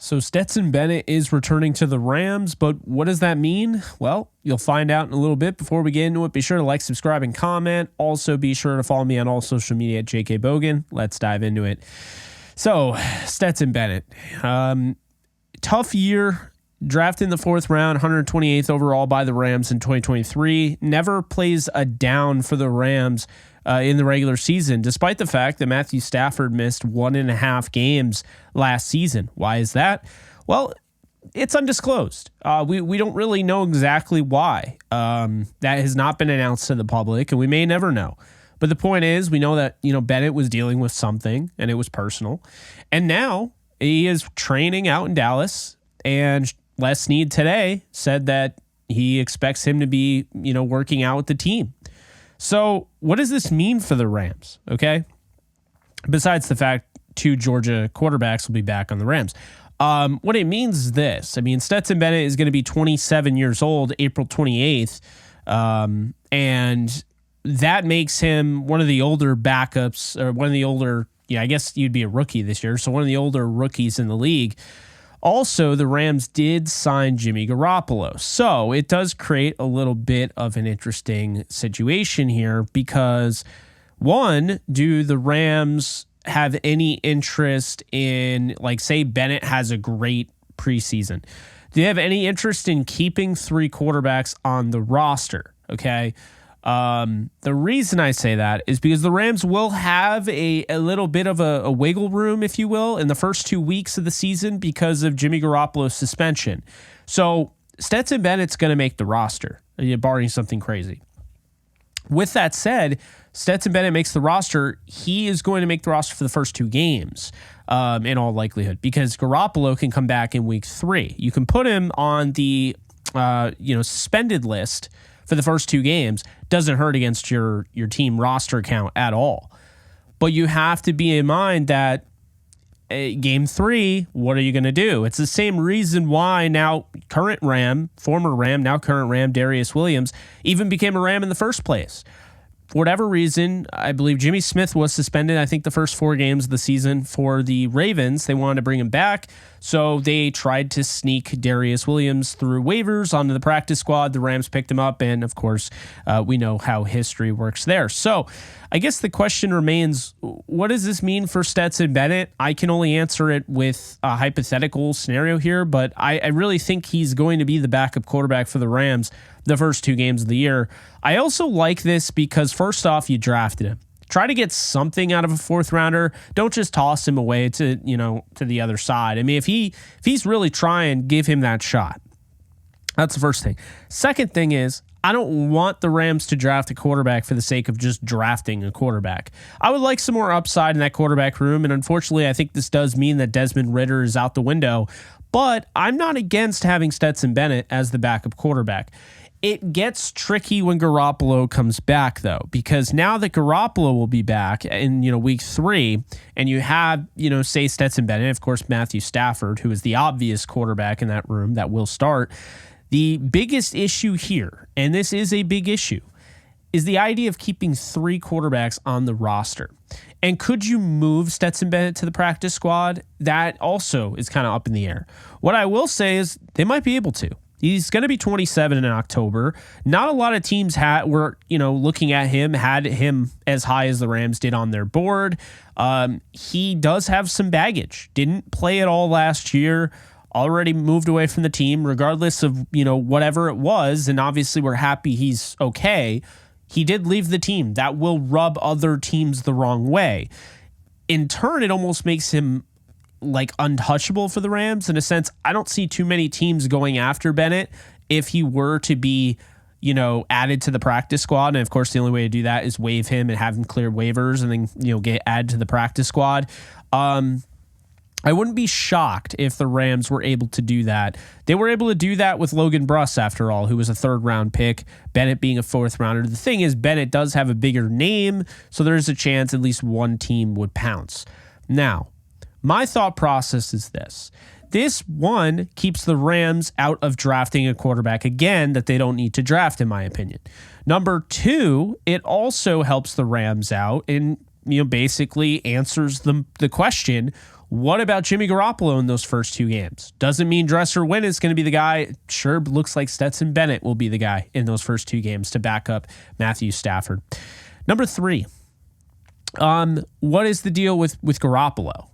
So Stetson Bennett is returning to the Rams, but what does that mean? Well, you'll find out in a little bit. Before we get into it, be sure to like, subscribe, and comment. Also, be sure to follow me on all social media at JKBogan. Let's dive into it. So, Stetson Bennett. Tough year. Drafted in the 4th round, 128th overall by the Rams in 2023. Never plays a down for the Rams in the regular season, despite the fact that Matthew Stafford missed 1.5 games last season. Why is that? Well, it's undisclosed. We don't really know exactly why. That has not been announced to the public, and we may never know. But the point is, we know that Bennett was dealing with something, and it was personal. And now he is training out in Dallas, and Les Snead today said that he expects him to be, working out with the team. So what does this mean for the Rams? Okay. Besides the fact 2 Georgia quarterbacks will be back on the Rams. What it means is this. Stetson Bennett is going to be 27 years old, April 28th. And that makes him one of the older backups, or one of the older, I guess you'd be a rookie this year. So one of the older rookies in the league. Also, the Rams did sign Jimmy Garoppolo. So it does create a little bit of an interesting situation here because, one, do the Rams have any interest in, say Bennett has a great preseason? Do they have any interest in keeping 3 quarterbacks on the roster? Okay. The reason I say that is because the Rams will have a little bit of a wiggle room, if you will, in the first 2 weeks of the season because of Jimmy Garoppolo's suspension. So Stetson Bennett's going to make the roster, barring something crazy. With that said, Stetson Bennett makes the roster. He is going to make the roster for the first 2 games, in all likelihood, because Garoppolo can come back in week 3. You can put him on the suspended list for the first 2 games. Doesn't hurt against your team roster count at all. But you have to be in mind that game 3, what are you going to do? It's the same reason why now former Ram, now current Ram, Darius Williams, even became a Ram in the first place. For whatever reason, I believe Jimmy Smith was suspended, I think, the first 4 games of the season for the Ravens. They wanted to bring him back, so they tried to sneak Darius Williams through waivers onto the practice squad. The Rams picked him up, and of course, we know how history works there. So I guess the question remains, what does this mean for Stetson Bennett? I can only answer it with a hypothetical scenario here, but I really think he's going to be the backup quarterback for the Rams the first 2 games of the year. I also like this because, first off, you drafted him. Try to get something out of a 4th rounder. Don't just toss him away to the other side. If he's really trying, give him that shot. That's the first thing. Second thing is, I don't want the Rams to draft a quarterback for the sake of just drafting a quarterback. I would like some more upside in that quarterback room, and unfortunately, I think this does mean that Desmond Ridder is out the window, but I'm not against having Stetson Bennett as the backup quarterback. It gets tricky when Garoppolo comes back, though, because now that Garoppolo will be back in week 3, and you have say Stetson Bennett, of course Matthew Stafford, who is the obvious quarterback in that room that will start. The biggest issue here, and this is a big issue, is the idea of keeping 3 quarterbacks on the roster. And could you move Stetson Bennett to the practice squad? That also is kind of up in the air. What I will say is they might be able to. He's going to be 27 in October. Not a lot of teams were looking at him, had him as high as the Rams did on their board. He does have some baggage. Didn't play at all last year. Already moved away from the team, regardless of whatever it was. And obviously, we're happy he's okay. He did leave the team. That will rub other teams the wrong way. In turn, it almost makes him untouchable for the Rams in a sense. I don't see too many teams going after Bennett if he were to be, added to the practice squad. And of course, the only way to do that is waive him and have him clear waivers and then, get added to the practice squad. I wouldn't be shocked if the Rams were able to do that. They were able to do that with Logan Bruss, after all, who was a 3rd-round pick, Bennett being a 4th-rounder. The thing is, Bennett does have a bigger name, so there's a chance at least one team would pounce. Now, my thought process is this. This, one, keeps the Rams out of drafting a quarterback again that they don't need to draft, in my opinion. Number 2, it also helps the Rams out and basically answers the question, What about Jimmy Garoppolo in those first 2 games? Doesn't mean Dresser Wynn is going to be the guy. Sure, looks like Stetson Bennett will be the guy in those first 2 games to back up Matthew Stafford. Number 3, what is the deal with Garoppolo?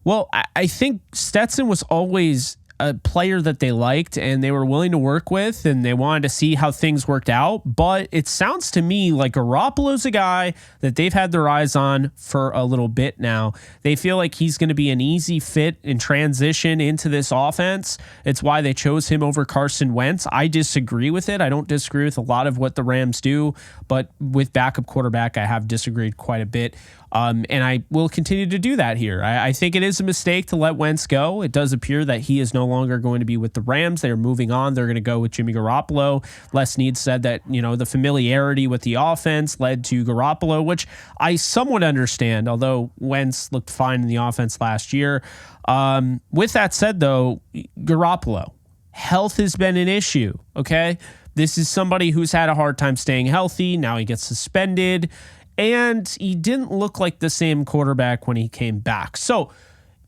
Well, I think Stetson was always a player that they liked and they were willing to work with, and they wanted to see how things worked out. But it sounds to me like Garoppolo's a guy that they've had their eyes on for a little bit now. They feel like he's going to be an easy fit and transition into this offense. It's why they chose him over Carson Wentz. I disagree with it. I don't disagree with a lot of what the Rams do, but with backup quarterback, I have disagreed quite a bit. And I will continue to do that here. I think it is a mistake to let Wentz go. It does appear that he is no longer going to be with the Rams. They are moving on. They're going to go with Jimmy Garoppolo. Les Snead said that, the familiarity with the offense led to Garoppolo, which I somewhat understand, although Wentz looked fine in the offense last year. With that said, though, Garoppolo, health has been an issue, okay? This is somebody who's had a hard time staying healthy. Now he gets suspended. And he didn't look like the same quarterback when he came back. So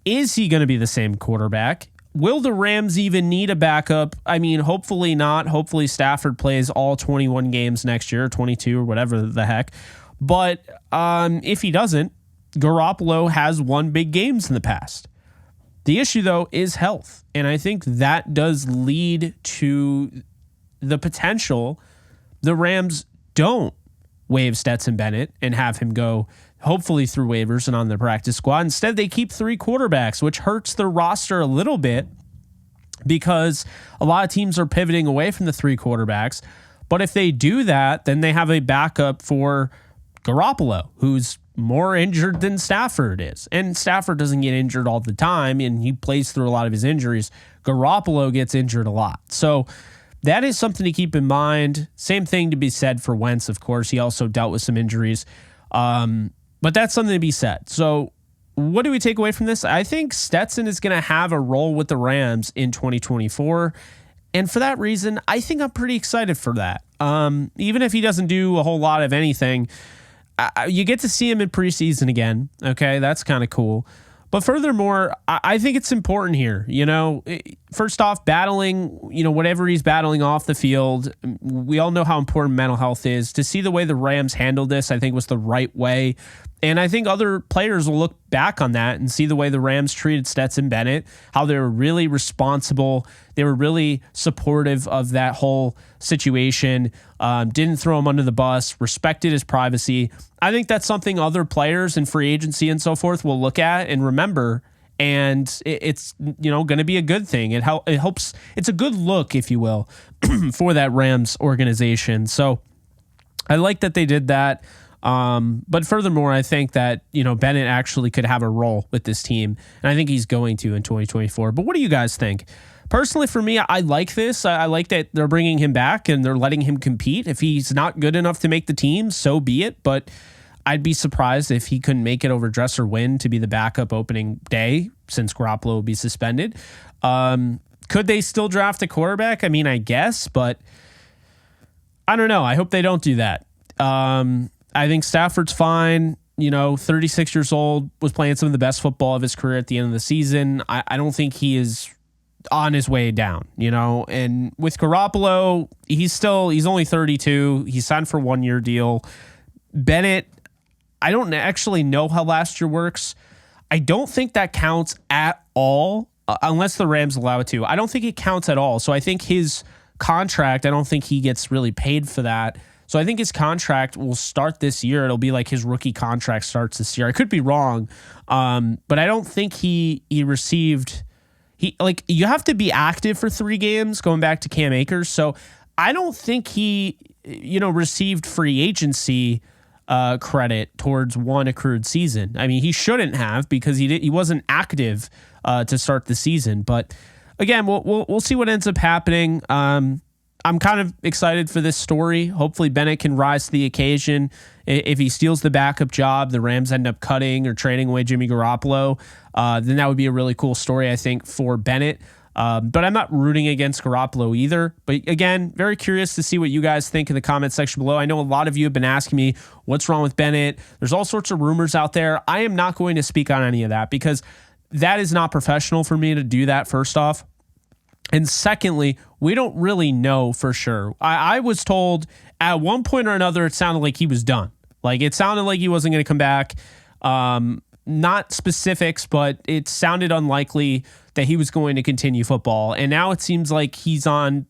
is he going to be the same quarterback? Will the Rams even need a backup? I mean, hopefully not. Hopefully Stafford plays all 21 games next year, 22 or whatever the heck. But if he doesn't, Garoppolo has won big games in the past. The issue, though, is health. And I think that does lead to the potential the Rams don't waive Stetson Bennett and have him go hopefully through waivers and on the practice squad. Instead, they keep 3 quarterbacks, which hurts their roster a little bit because a lot of teams are pivoting away from the 3 quarterbacks. But if they do that, then they have a backup for Garoppolo, who's more injured than Stafford is. And Stafford doesn't get injured all the time, and he plays through a lot of his injuries. Garoppolo gets injured a lot. So that is something to keep in mind. Same thing to be said for Wentz, of course. He also dealt with some injuries. But that's something to be said. So what do we take away from this? I think Stetson is going to have a role with the Rams in 2024. And for that reason, I think I'm pretty excited for that. Even if he doesn't do a whole lot of anything, you get to see him in preseason again. Okay, that's kind of cool. But furthermore, I think it's important here. First off, battling, whatever he's battling off the field, we all know how important mental health is. To see the way the Rams handled this, I think was the right way. And I think other players will look back on that and see the way the Rams treated Stetson Bennett, how they were really responsible. They were really supportive of that whole situation, didn't throw him under the bus, respected his privacy. I think that's something other players in free agency and so forth will look at and remember. And it's going to be a good thing. It helps. It's a good look, if you will, for that Rams organization. So I like that they did that. But furthermore, I think that, Bennett actually could have a role with this team, and I think he's going to in 2024. But what do you guys think? Personally, for me, I like this. I like that they're bringing him back and they're letting him compete. If he's not good enough to make the team, so be it. But I'd be surprised if he couldn't make it over Dresser Wynn to be the backup opening day since Garoppolo will be suspended. Could they still draft a quarterback? I mean, I guess, but I don't know. I hope they don't do that. I think Stafford's fine. 36 years old, was playing some of the best football of his career at the end of the season. I don't think he is on his way down, and with Garoppolo, he's only 32. He's signed for a 1-year deal. Bennett, I don't actually know how last year works. I don't think that counts at all, unless the Rams allow it to. I don't think it counts at all. So I think his contract, I don't think he gets really paid for that. So I think his contract will start this year. It'll be like his rookie contract starts this year. I could be wrong, but I don't think he received. You have to be active for 3 games, going back to Cam Akers. So I don't think he, received free agency credit towards one accrued season. I mean, he shouldn't have because he wasn't active to start the season. But again, we'll see what ends up happening. I'm kind of excited for this story. Hopefully Bennett can rise to the occasion. If he steals the backup job, the Rams end up cutting or trading away Jimmy Garoppolo, then that would be a really cool story, I think, for Bennett. But I'm not rooting against Garoppolo either. But again, very curious to see what you guys think in the comment section below. I know a lot of you have been asking me what's wrong with Bennett. There's all sorts of rumors out there. I am not going to speak on any of that because that is not professional for me to do that, first off. And secondly, we don't really know for sure. I was told at one point or another, it sounded like he was done. Like, it sounded like he wasn't going to come back. Not specifics, but it sounded unlikely that he was going to continue football. And now it seems like he's on,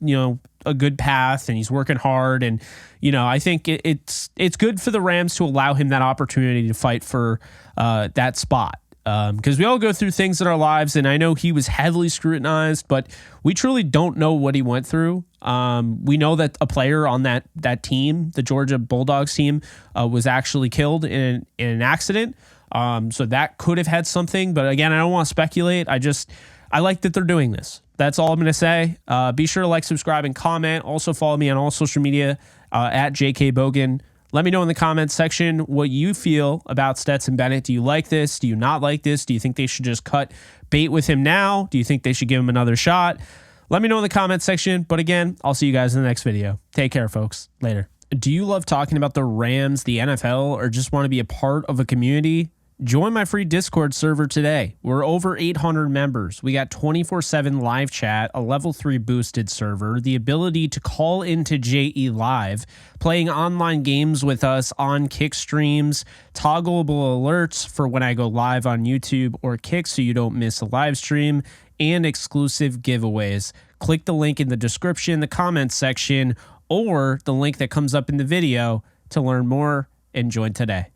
a good path and he's working hard. And, I think it's good for the Rams to allow him that opportunity to fight for that spot. Because we all go through things in our lives, and I know he was heavily scrutinized, but we truly don't know what he went through. We know that a player on that team, the Georgia Bulldogs team, was actually killed in an accident. So that could have had something, but again, I don't want to speculate. I like that they're doing this. That's all I'm going to say. Be sure to like, subscribe, and comment. Also follow me on all social media at JK Bogan. Let me know in the comments section what you feel about Stetson Bennett. Do you like this? Do you not like this? Do you think they should just cut bait with him now? Do you think they should give him another shot? Let me know in the comments section. But again, I'll see you guys in the next video. Take care, folks. Later. Do you love talking about the Rams, the NFL, or just want to be a part of a community? Join my free Discord server today. We're over 800 members. We got 24/7 live chat, a level 3 boosted server, the ability to call into JE Live, playing online games with us on Kick streams, toggleable alerts for when I go live on YouTube or Kick so you don't miss a live stream, and exclusive giveaways. Click the link in the description, the comments section, or the link that comes up in the video to learn more and join today.